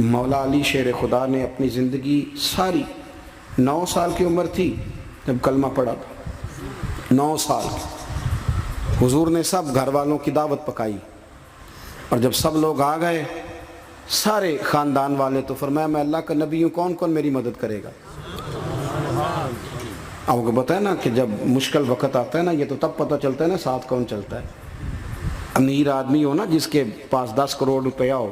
مولا علی شیر خدا نے اپنی زندگی ساری 9 سال کی عمر تھی جب کلمہ پڑھا تھا، 9 سال حضور نے سب گھر والوں کی دعوت پکائی، اور جب سب لوگ آ گئے سارے خاندان والے، تو فرمایا میں اللہ کا نبی ہوں، کون کون میری مدد کرے گا؟ آپ کو پتہ ہے نا کہ جب مشکل وقت آتا ہے نا، یہ تو تب پتہ چلتا ہے نا ساتھ کون چلتا ہے۔ امیر آدمی ہو نا، جس کے پاس 10 کروڑ روپیہ ہو،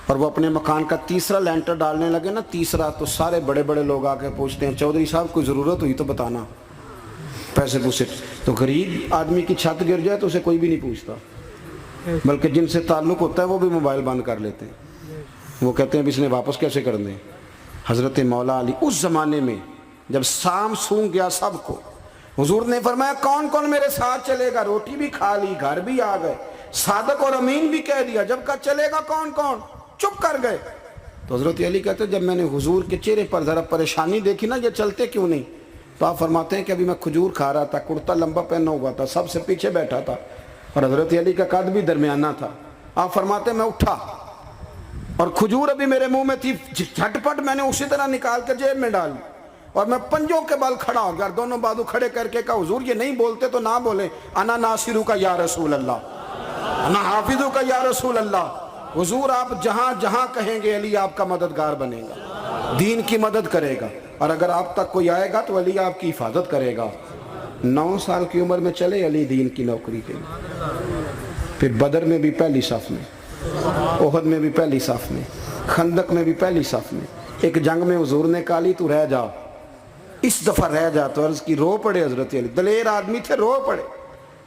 اور وہ اپنے مکان کا تیسرا لینٹر ڈالنے لگے نا، تیسرا، تو سارے بڑے بڑے لوگ آ کے پوچھتے ہیں چودھری صاحب کوئی ضرورت ہوئی تو بتانا، پیسے پوچھے۔ تو غریب آدمی کی چھت گر جائے تو اسے کوئی بھی نہیں پوچھتا، بلکہ جن سے تعلق ہوتا ہے وہ بھی موبائل بند کر لیتے ہیں، وہ کہتے ہیں اب اس نے واپس کیسے کر دیں۔ حضرت مولا علی اس زمانے میں جب سام سونگ گیا سب کو، حضور نے فرمایا کون کون میرے ساتھ چلے گا؟ روٹی بھی کھا لی، گھر بھی آ گئے، صادق اور امین بھی کہہ دیا، جب کہا چلے گا کون کون؟ چپ کر گئے۔ تو حضرت علی کہتے ہیں جب میں نے حضور کے چہرے پر ذرا پریشانی دیکھی نا، یہ چلتے کیوں نہیں، تو آپ فرماتے ہیں کہ ابھی میں کھجور کھا رہا تھا، کرتا لمبا پہنا ہوا تھا، سب سے پیچھے بیٹھا تھا، اور حضرت علی کا قد بھی درمیانہ تھا۔ آپ فرماتے ہیں میں اٹھا اور کھجور ابھی میرے منہ میں تھی، جھٹ پٹ میں نے اسی طرح نکال کر جیب میں ڈالی، اور میں پنجوں کے بل کھڑا ہو گیا، دونوں بازو کھڑے کر کے کہا حضور یہ نہیں بولتے تو نہ بولیں، انا ناصرو کا یا رسول اللہ، انا حافظو کا یا رسول اللہ۔ حضور آپ جہاں جہاں کہیں گے علی آپ کا مددگار بنے گا، دین کی مدد کرے گا، اور اگر آپ تک کوئی آئے گا تو علی آپ کی حفاظت کرے گا۔ 9 سال کی عمر میں چلے علی دین کی نوکری کے لیے، پھر بدر میں بھی پہلی صف میں، احد میں بھی پہلی صف میں، خندق میں بھی پہلی صف میں۔ ایک جنگ میں حضور نے کہا علی تو رہ جا، اس دفعہ رہ جا، تو عرض کی رو پڑے حضرت علی، دلیر آدمی تھے، رو پڑے،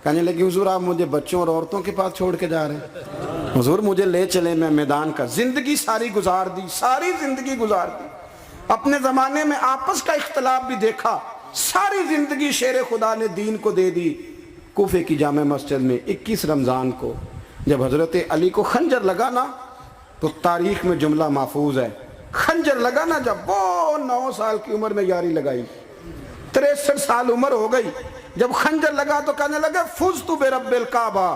کہنے لگے حضور آپ مجھے بچوں اور عورتوں کے پاس چھوڑ کے جا رہے ہیں، حضور مجھے لے چلے، میں میدان کا زندگی ساری گزار دی، ساری زندگی گزار دی، اپنے زمانے میں آپس کا اختلاف بھی دیکھا، ساری زندگی شیر خدا نے دین کو دے دی۔ کوفے کی جامع مسجد میں 21 رمضان کو جب حضرت علی کو خنجر لگا نا، تو تاریخ میں جملہ محفوظ ہے، خنجر لگا نا جب، وہ 9 سال کی عمر میں یاری لگائی، 63 سال عمر ہو گئی، جب خنجر لگا تو کہنے لگے فزت برب الکعبہ،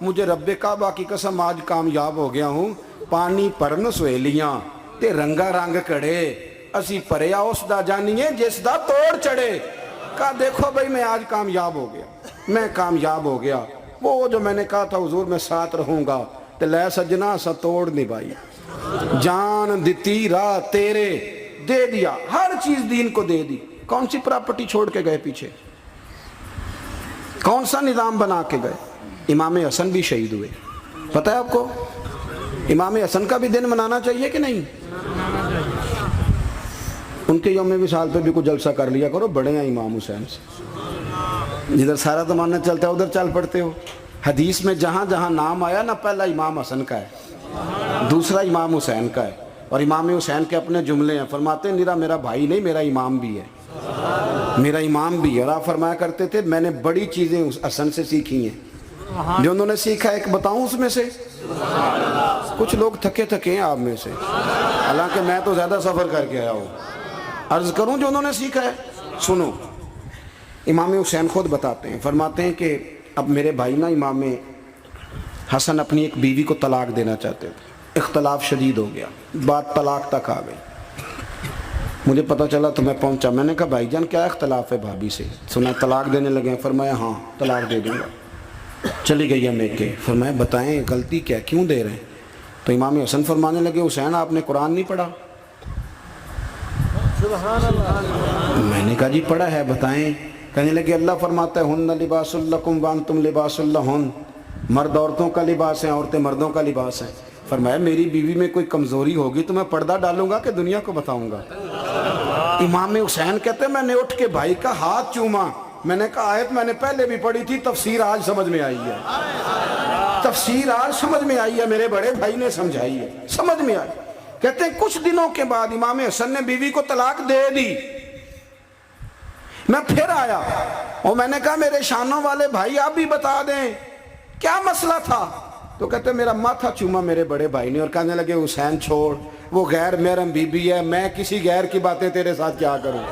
مجھے رب کعبہ کی قسم آج کامیاب ہو گیا ہوں، پانی پرن سویلیاں تے رنگا رنگ کڑے، اسی پریا اس دا جانیے جس دا توڑ چڑھے۔ کہا دیکھو بھائی میں آج کامیاب ہو گیا، میں کامیاب ہو گیا، وہ جو میں نے کہا تھا حضور میں ساتھ رہوں گا، تے لے سجنا سا توڑ نبھائی، جان دیتی راہ تیرے، دے دیا، ہر چیز دین کو دے دی۔ کون سی پراپرٹی چھوڑ کے گئے پیچھے، کون سا نظام بنا کے گئے؟ امام حسن بھی شہید ہوئے، پتہ ہے آپ کو؟ امام حسن کا بھی دن منانا چاہیے کہ نہیں؟ ان کے یوم وصال پہ بھی کوئی جلسہ کر لیا کرو، بڑے ہیں امام حسین سے، جدھر سارا زمانہ چلتا ہے ادھر چل پڑتے ہو۔ حدیث میں جہاں جہاں نام آیا نا، پہلا امام حسن کا ہے، دوسرا امام حسین کا ہے، اور امام حسین کے اپنے جملے ہیں، فرماتے ہیں نیرا میرا بھائی نہیں، میرا امام بھی ہے، میرا امام بھی ہے۔ اور آپ فرمایا کرتے تھے میں نے بڑی چیزیں حسن سے سیکھی ہیں، جو انہوں نے سیکھا ایک بتاؤں اس میں سے؟ کچھ لوگ تھکے تھکے ہیں آپ میں سے، حالانکہ میں تو زیادہ سفر کر کے آیا ہوں، عرض کروں جو انہوں نے سیکھا ہے؟ سنو، امام حسین خود بتاتے ہیں، فرماتے ہیں کہ اب میرے بھائی نا امام حسن اپنی ایک بیوی کو طلاق دینا چاہتے تھے، اختلاف شدید ہو گیا، بات طلاق تک آ گئی، مجھے پتہ چلا تو میں پہنچا، میں نے کہا بھائی جان کیا اختلاف ہے بھابھی سے، سنا طلاق دینے لگے ہیں؟ فرمایا ہاں طلاق دے دوں گا۔ چلی گئی ہے میکے، فرمایا بتائیں غلطی کیا، کیوں دے رہے ہیں؟ تو امام حسن فرمانے لگے حسین آپ نے قرآن نہیں پڑھا؟ میں نے کہا جی پڑھا ہے، بتائیں۔ کہنے لگے اللہ فرماتا ہے ہن لباس لکم وانتم لباس لہن، مرد عورتوں کا لباس ہیں، عورتیں مردوں کا لباس ہیں۔ فرمایا میری بیوی میں کوئی کمزوری ہوگی تو میں پردہ ڈالوں گا کہ دنیا کو بتاؤں گا؟ امام حسین کہتے ہیں میں نے اٹھ کے بھائی کا ہاتھ چوما، میں نے کہا آیت میں نے پہلے بھی پڑھی تھی، تفسیر آج سمجھ میں آئی ہے، تفسیر آج سمجھ میں آئی ہے، میرے بڑے بھائی نے سمجھائی ہے، سمجھ میں آئی۔ کہتے ہیں کچھ دنوں کے بعد امام حسن نے بیوی کو طلاق دے دی، میں پھر آیا اور میں نے کہا میرے شانوں والے بھائی آپ بھی بتا دیں کیا مسئلہ تھا؟ تو کہتے ہیں میرا ماتھا چوما میرے بڑے بھائی نے، اور کہنے لگے حسین چھوڑ، وہ غیر محرم بی بی ہے، میں کسی غیر کی باتیں تیرے ساتھ کیا کروں،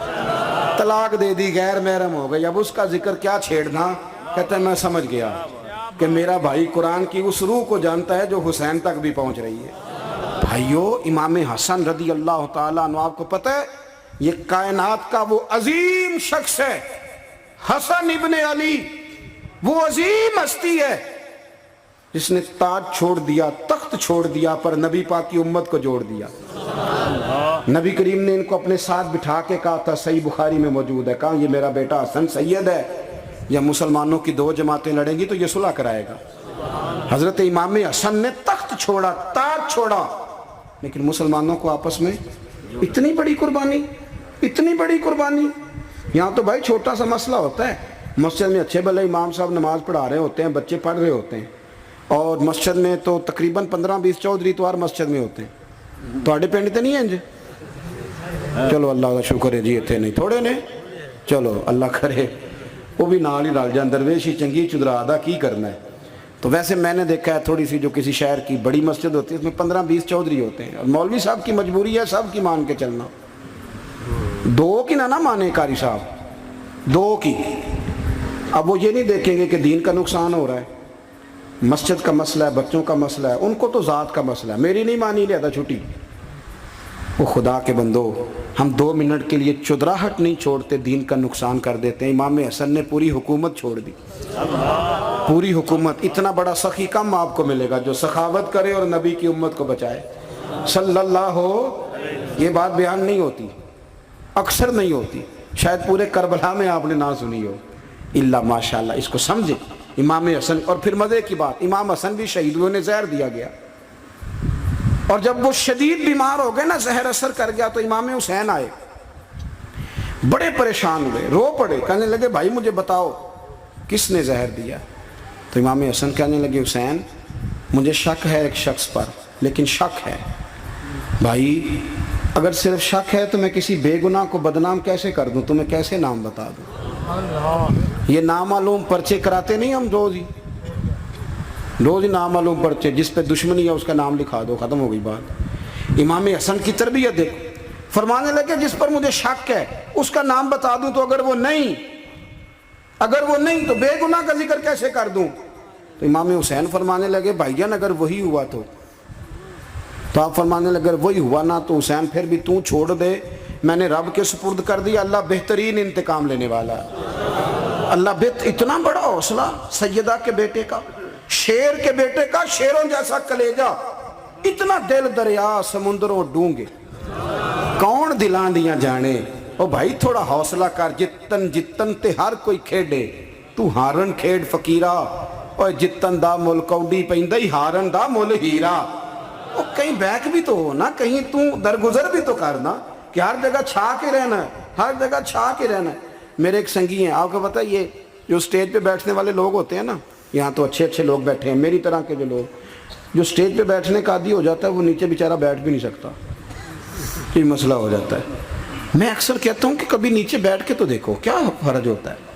طلاق دے دی، غیر محرم ہو گئی، اب اس کا ذکر کیا چھیڑنا؟ کہتے ہیں میں سمجھ گیا کہ میرا بھائی قرآن کی اس روح کو جانتا ہے جو حسین تک بھی پہنچ رہی ہے۔ بھائی بھائیو امام حسن رضی اللہ تعالیٰ عنہ، آپ کو پتہ ہے یہ کائنات کا وہ عظیم شخص ہے، حسن ابن علی، وہ عظیم ہستی ہے جس نے تاج چھوڑ دیا، تخت چھوڑ دیا، پر نبی پاک کی امت کو جوڑ دیا۔ نبی کریم نے ان کو اپنے ساتھ بٹھا کے کہا تھا، صحیح بخاری میں موجود ہے، کہا یہ میرا بیٹا حسن سید ہے، یا مسلمانوں کی دو جماعتیں لڑیں گی تو یہ صلح کرائے گا۔ حضرت امام حسن نے تخت چھوڑا، تاج چھوڑا، لیکن مسلمانوں کو آپس میں اتنی بڑی قربانی، اتنی بڑی قربانی۔ یہاں تو بھائی چھوٹا سا مسئلہ ہوتا ہے، مسجد میں اچھے بھلے امام صاحب نماز پڑھا رہے ہوتے ہیں، بچے پڑھ رہے ہوتے ہیں، اور مسجد میں تو تقریباً 15-20 چودھری توار مسجد میں ہوتے ہیں، تو آڑے پینڈ تے نہیں ہیں جی؟ چلو اللہ کا شکر ہے جی، اتنے نہیں تھوڑے نے، چلو اللہ کرے وہ بھی نال ہی رل جان، درویش ہی چنگی چدرا دا کی کرنا ہے۔ تو ویسے میں نے دیکھا ہے تھوڑی سی جو کسی شہر کی بڑی مسجد ہوتی ہے اس میں 15-20 چودھری ہوتے ہیں، اور مولوی صاحب کی مجبوری ہے سب کی مان کے چلنا، دو کی نہ مانے قاری صاحب، دو کی۔ اب وہ یہ نہیں دیکھیں گے کہ دین کا نقصان ہو رہا ہے، مسجد کا مسئلہ ہے، بچوں کا مسئلہ ہے، ان کو تو ذات کا مسئلہ ہے، میری نہیں مانی لیا تھا چھٹی۔ وہ خدا کے بندو، ہم 2 منٹ کے لیے چدراہٹ نہیں چھوڑتے، دین کا نقصان کر دیتے ہیں۔ امام حسن نے پوری حکومت چھوڑ دی، پوری حکومت۔ اتنا بڑا سخی کم آپ کو ملے گا جو سخاوت کرے اور نبی کی امت کو بچائے صلی اللہ ہو۔ یہ بات بیان نہیں ہوتی، اکثر نہیں ہوتی، شاید پورے کربلا میں آپ نے نہ سنی ہو، اللہ ماشاءاللہ۔ اس کو سمجھے امام حسن۔ اور پھر مزے کی بات، امام حسن بھی شہید ہوئے، انہیں زہر دیا گیا، اور جب وہ شدید بیمار ہو گئے نا، زہر اثر کر گیا، تو امام حسین آئے، بڑے پریشان ہوئے، رو پڑے، کہنے لگے بھائی مجھے بتاؤ کس نے زہر دیا؟ تو امام حسن کہنے لگے حسین مجھے شک ہے ایک شخص پر، لیکن شک ہے بھائی، اگر صرف شک ہے تو میں کسی بے گناہ کو بدنام کیسے کر دوں، تمہیں کیسے نام بتا دوں؟ یہ نامعلوم پرچے کراتے نہیں ہم روز ہی نامعلوم پرچے، جس پہ دشمنی ہے اس کا نام لکھا دو، ختم ہو گئی بات۔ امام حسن کی تربیت دیکھو، فرمانے لگے جس پر مجھے شک ہے اس کا نام بتا دوں، تو اگر وہ نہیں تو بے گناہ کا ذکر کیسے کر دوں؟ تو امام حسین فرمانے لگے بھائی جان اگر وہی ہوا تو آپ فرمانے لگے اگر وہی ہوا نا تو حسین پھر بھی تو چھوڑ دے، میں نے رب کے سپرد کر دیا، اللہ بہترین انتقام لینے والا ہے۔ اللہ اتنا بڑا حوصلہ سیدہ کے بیٹے کا، شیر کے بیٹے کا، شیروں جیسا کلیجہ، اتنا دل دریا سمندروں ڈونگے، کون دلان دیاں جانے۔ او بھائی تھوڑا حوصلہ کر، جتن تے ہر کوئی کھیڑے، تو ہارن کھیڑ فقیرہ، اور جتن دا مل کوڈی پہندہ ہی ہارن دا مل ہیرا۔ او کہیں بیک بھی تو ہو نا، کہیں تو درگزر بھی تو کرنا، کہ ہر جگہ چھا کے رہنا ہے، ہر جگہ چھا کے رہنا ہے۔ میرے ایک سنگی ہیں، آپ کو پتہ یہ جو سٹیج پہ بیٹھنے والے لوگ ہوتے ہیں نا، یہاں تو اچھے لوگ بیٹھے ہیں، میری طرح کے جو لوگ، جو سٹیج پہ بیٹھنے کا عادی ہو جاتا ہے وہ نیچے بیچارہ بیٹھ بھی نہیں سکتا، یہ مسئلہ ہو جاتا ہے۔ میں اکثر کہتا ہوں کہ کبھی نیچے بیٹھ کے تو دیکھو کیا فرج ہوتا ہے۔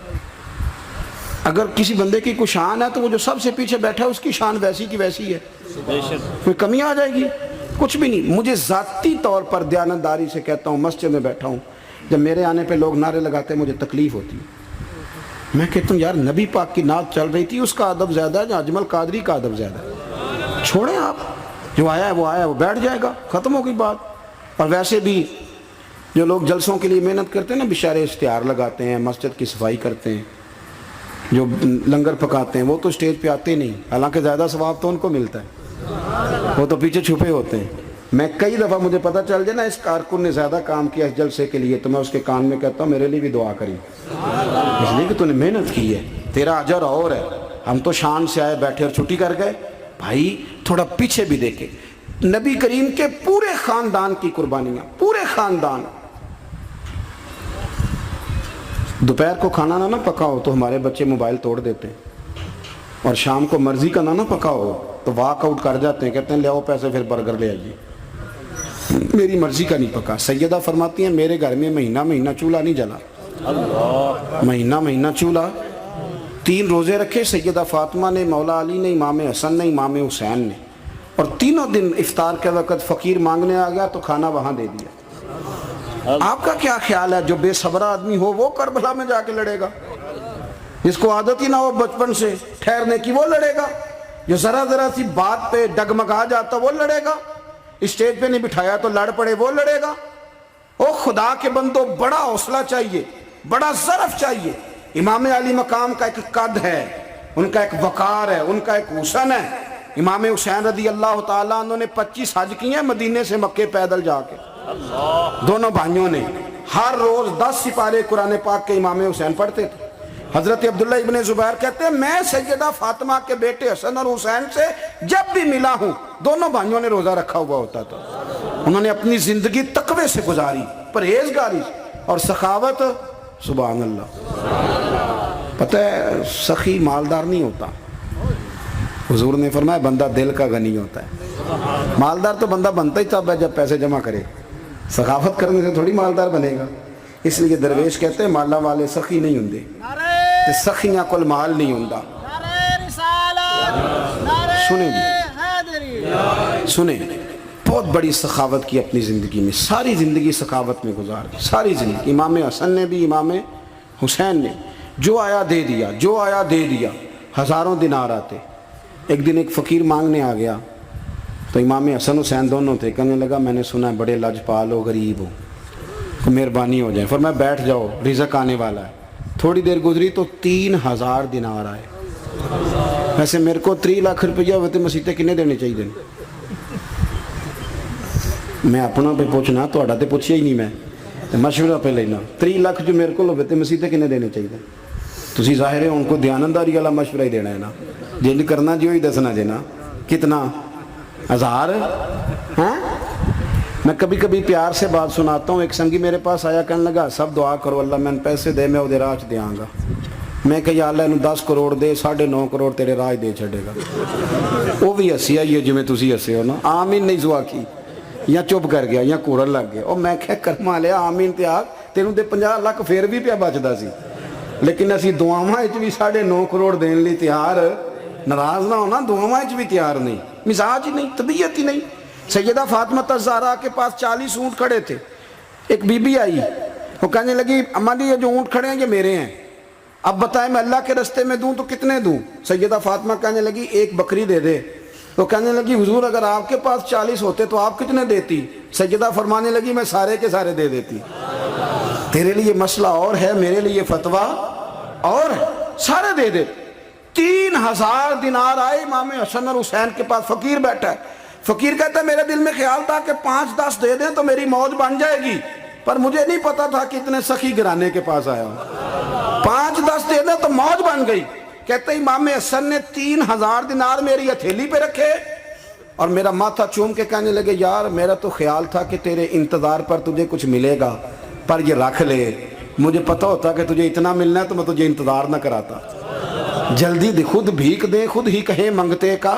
اگر کسی بندے کی کوئی شان ہے تو وہ جو سب سے پیچھے بیٹھا ہے اس کی شان ویسی کی ویسی ہے، کوئی کمی آ جائے گی؟ کچھ بھی نہیں۔ مجھے ذاتی طور پر دیانتداری سے کہتا ہوں، مسجد میں بیٹھا ہوں، جب میرے آنے پہ لوگ نعرے لگاتے ہیں مجھے تکلیف ہوتی ہے۔ میں کہتا ہوں یار نبی پاک کی نعت چل رہی تھی، اس کا ادب زیادہ ہے یا اجمل قادری کا ادب زیادہ ہے؟ چھوڑیں آپ، جو آیا ہے وہ بیٹھ جائے گا، ختم ہو گئی بات۔ اور ویسے بھی جو لوگ جلسوں کے لیے محنت کرتے ہیں نا، بیچارے اشتہار لگاتے ہیں، مسجد کی صفائی کرتے ہیں، جو لنگر پکاتے ہیں، وہ تو اسٹیج پہ آتے نہیں، حالانکہ زیادہ ثواب تو ان کو ملتا ہے، وہ تو پیچھے چھپے ہوتے ہیں۔ میں کئی دفعہ مجھے پتہ چل جائے نا اس کارکن نے زیادہ کام کیا اس جلسے کے لیے، تو میں اس کے کان میں کہتا ہوں میرے لیے بھی دعا کری، اس لیے کہ تو نے محنت کی ہے، تیرا اجر اور ہے۔ ہم تو شان سے آئے بیٹھے اور چھٹی کر گئے۔ بھائی تھوڑا پیچھے بھی دیکھیں، نبی کریم کے پورے خاندان کی قربانیاں، پورے خاندان۔ دوپہر کو کھانا نہ پکاؤ تو ہمارے بچے موبائل توڑ دیتے ہیں، اور شام کو مرضی کا نہ پکاؤ تو واک آؤٹ کر جاتے ہیں، کہتے ہیں لے آؤ پیسے پھر برگر لے آئیے، میری مرضی کا نہیں پکا۔ سیدہ فرماتی ہیں میرے گھر میں مہینہ چولہا نہیں جلا، مہینہ چولہا۔ 3 روزے رکھے سیدہ فاطمہ نے، مولا علی نے، امام حسن نے، امام حسین نے، اور تینوں دن افطار کے وقت فقیر مانگنے آ گیا تو کھانا وہاں دے دیا۔ آپ کا کیا خیال ہے جو بے صبر آدمی ہو وہ کربلا میں جا کے لڑے گا؟ جس کو عادت ہی نہ ہو بچپن سے ٹھہرنے کی وہ لڑے گا؟ جو ذرا سی بات پہ ڈگمگا جاتا وہ لڑے گا؟ اسٹیج پہ نہیں بٹھایا تو لڑ پڑے وہ لڑے گا؟ او خدا کے بندو، بڑا حوصلہ چاہیے، بڑا ظرف چاہیے۔ امام علی مقام کا ایک قد ہے، ان کا ایک وقار ہے، ان کا ایک حسن ہے۔ امام حسین رضی اللہ تعالیٰ عنہ نے 25 حج کیے ہیں مدینے سے مکے پیدل جا کے، دونوں بھائیوں نے۔ ہر روز 10 سپارے قرآن پاک کے امام حسین پڑھتے تھے۔ حضرت عبداللہ ابن زبیر کہتے ہیں میں سیدہ فاطمہ کے بیٹے حسن اور حسین سے جب بھی ملا ہوں دونوں بھائیوں نے روزہ رکھا ہوا ہوتا تھا۔ انہوں نے اپنی زندگی تقوی سے گزاری، پرہیزگاری اور سخاوت۔ سبحان اللہ۔ پتہ ہے سخی مالدار نہیں ہوتا، حضور نے فرمایا بندہ دل کا غنی ہوتا ہے۔ مالدار تو بندہ بنتا ہی تب ہے جب پیسے جمع کرے، سخاوت کرنے سے تھوڑی مالدار بنے گا۔ اس لیے درویش کہتے ہیں مالا والے سخی نہیں ہوندے، سخیاں کل مال نہیں ہوندا۔ سنیں جی، سنیں، بہت بڑی سخاوت کی اپنی زندگی میں، ساری زندگی سخاوت میں گزار دی، ساری زندگی۔ امام حسن نے بھی، امام حسین نے جو آیا دے دیا، جو آیا دے دیا۔ ہزاروں دینار آتے۔ ایک دن ایک فقیر مانگنے آ گیا تو امام حسن حسین دونوں تھے، کہنے لگا میں نے سنا ہے بڑے لاجپال ہو، غریب ہو، مہربانی ہو جائے۔ فرمایا بیٹھ جاؤ، رزق آنے والا ہے۔ تھوڑی دیر گزری تو 3000 دینار آئے۔ ویسے میرے کو 3 لاکھ روپیہ ہوتے مسیطے کنے دینے چاہیے دیں؟ میں اپنا پہ پوچھنا، تو اڑا تے پوچھیا ہی نہیں، میں مشورہ پہ لینا۔ 3 لاکھ جو میرے کو ہوتے مسیطے کنے دینے چاہیے؟ تسی ظاہر ہے ان کو دیانتداری والا مشورہ ہی دینا ہے نا، جنج کرنا جو ہی دسنا جے نا۔ کتنا 1000؟ ہاں، میں کبھی کبھی پیار سے بات سناتا ہوں۔ ایک سنگی میرے پاس آیا، کہنے لگا سب دعا کرو اللہ میں پیسے دے، میں وہ راہ دیاں گا۔ میں کہ یا اللہ انہوں 10 کروڑ دے، 9.5 کروڑ تیرے راہ دے چھڑے گا۔ وہ بھی ہسی آئی ہے جو میں تسی ہسے ہو نا، آمین نہیں زوا کی، یا چپ کر گیا یا کورن لگ گیا۔ اور میں کہ کرما لیا آمین تے آگ، تینوں دے 50 لاکھ پھر بھی پیا بچدا سی، لیکن اسی دعاواں وچ بھی 9.5 کروڑ دین لی تیار، ناراض نہ ہونا، دعاواں وچ بھی تیار نہیں، مزاج ہی نہیں، طبیعت ہی نہیں۔ سیدہ فاطمہ الزہرا کے پاس 40 اونٹ کھڑے تھے۔ ایک بی بی آئی، وہ کہنے لگی اماں جی یہ جو اونٹ کھڑے ہیں یہ میرے ہیں، اب بتائیں میں اللہ کے رستے میں دوں تو کتنے دوں؟ سیدہ فاطمہ کہنے لگی 1 بکری دے دے۔ وہ کہنے لگی حضور اگر آپ کے پاس 40 ہوتے تو آپ کتنے دیتی؟ سیدہ فرمانے لگی میں سارے کے سارے دے دیتی۔ تیرے لیے مسئلہ اور ہے، میرے لیے فتویٰ اور ہے، سارے دے دے۔ 3000 دینار آئے امام حسن اور حسین کے پاس۔ فقیر بیٹھا ہے، فقیر کہتا ہے میرے دل میں خیال تھا کہ 5-10 دے دیں تو میری موج بن جائے گی، پر مجھے نہیں پتا تھا کہ اتنے سخی گرانے کے پاس آیا ہوں۔ 5-10 دے دیں تو موج بن گئی۔ کہتے ہیں امام حسن نے 3000 دینار میری ہتھیلی پہ رکھے اور میرا ماتھا چوم کے کہنے لگے یار میرا تو خیال تھا کہ تیرے انتظار پر تجھے کچھ ملے گا، پر یہ رکھ لے، مجھے پتا ہوتا کہ تجھے اتنا ملنا ہے تو میں تجھے انتظار نہ کراتا۔ جلدی دے، خود بھیک دے، خود ہی کہیں منگتے کا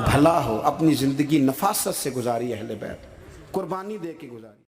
بھلا ہو۔ اپنی زندگی نفاست سے گزاری اہل بیت، قربانی دے کے گزاری۔